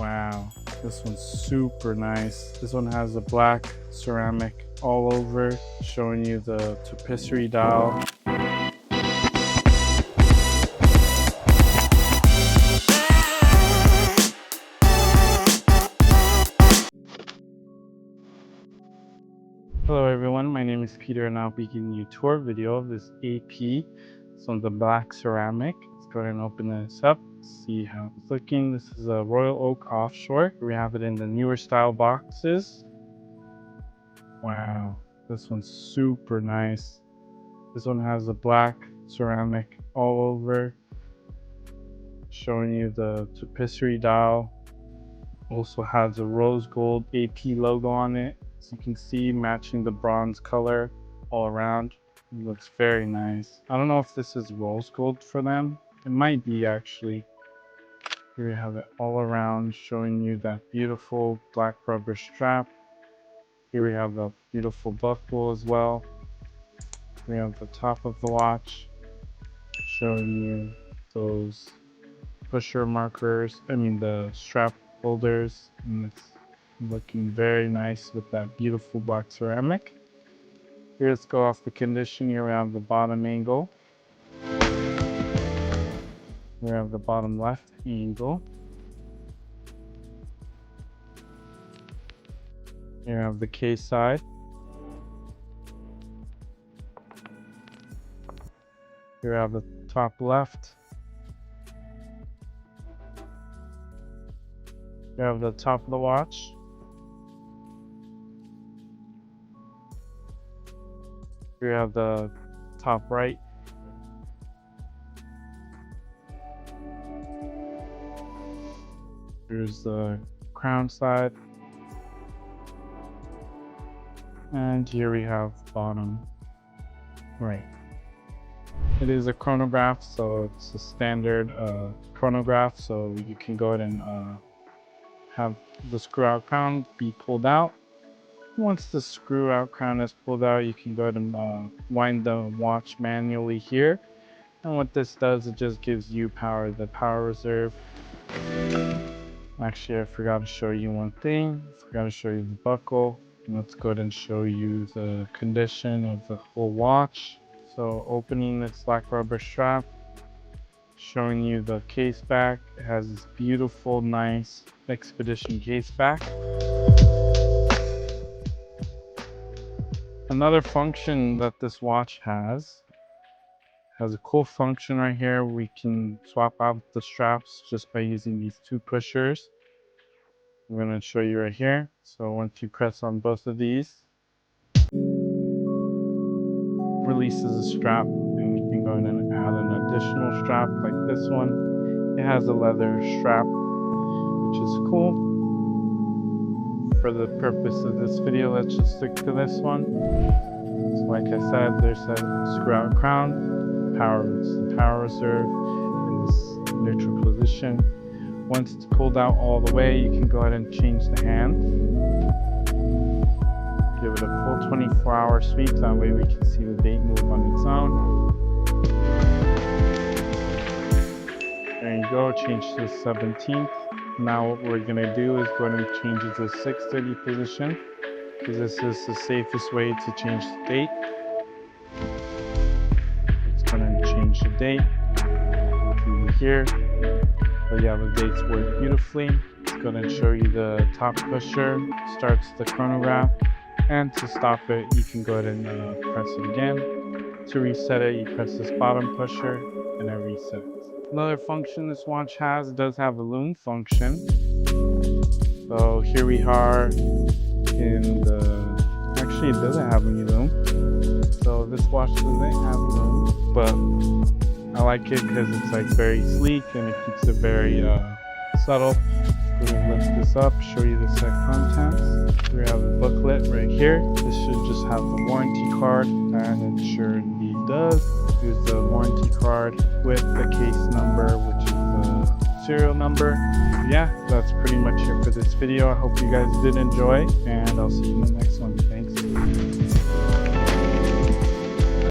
Wow, this one's super nice. This one has a black ceramic all over, showing you the tapisserie dial. Hello everyone, my name is Peter and I'll be giving you a tour video of this AP. It's on the black ceramic. Let's go ahead and open this up, see how it's looking. This is a Royal Oak Offshore. We have it in the newer style boxes. Wow, this one's super nice. This one has a black ceramic all over, showing you the tapisserie dial. Also has a rose gold AP logo on it. As you can see, matching the bronze color all around. It looks very nice. I don't know if this is rose gold for them. It might be actually. Here we have it all around, showing you that beautiful black rubber strap. Here we have the beautiful buckle as well. We have the top of the watch, showing you those pusher markers. The strap holders, and it's looking very nice with that beautiful black ceramic. Here, let's go off the condition. Here we have the bottom angle. We have the bottom left angle. Here we have the case side. Here we have the top left. We have the top of the watch. Here we have the top right. Here's the crown side. And here we have bottom right. It is a chronograph, so it's a standard chronograph, so you can go ahead and have the screw out crown be pulled out. Once the screw out crown is pulled out, you can go ahead and wind the watch manually here. And what this does, it just gives you power, the power reserve. Actually, I forgot to show you one thing. I forgot to show you the buckle. And let's go ahead and show you the condition of the whole watch. So opening this black rubber strap, showing you the case back. It has this beautiful, nice Expedition case back. Another function that this watch has a cool function right here. We can swap out the straps just by using these two pushers. I'm going to show you right here. So once you press on both of these, releases the strap, and you can go in and add an additional strap like this one. It has a leather strap, which is cool. For the purpose of this video, let's just stick to this one. So like I said, there's a screw out crown, the power reserve in this neutral position. Once it's pulled out all the way, you can go ahead and change the hand. Give it a full 24-hour sweep, that way we can see the date move on its own. There you go, change to the 17th. Now what we're gonna do is go ahead and change it to the 6:30 position, because this is the safest way to change the date. Let's go ahead and change the date to here. But yeah, the dates work beautifully. Let's go ahead and show you the top pusher, starts the chronograph. And to stop it, you can go ahead and press it again. To reset it, you press this bottom pusher and it resets. Another function this watch has, it does have a loom function. So here we are in the, actually it doesn't have any loom. So this watch doesn't have loom, but I like it because it's like very sleek and it keeps it very subtle. We're going to lift this up, show you the set contents. We have a booklet right here. This should just have the warranty card, and it sure indeed does. Here's the warranty card with the case number, which is the serial number. Yeah, that's pretty much it for this video. I hope you guys did enjoy, and I'll see you in the next one.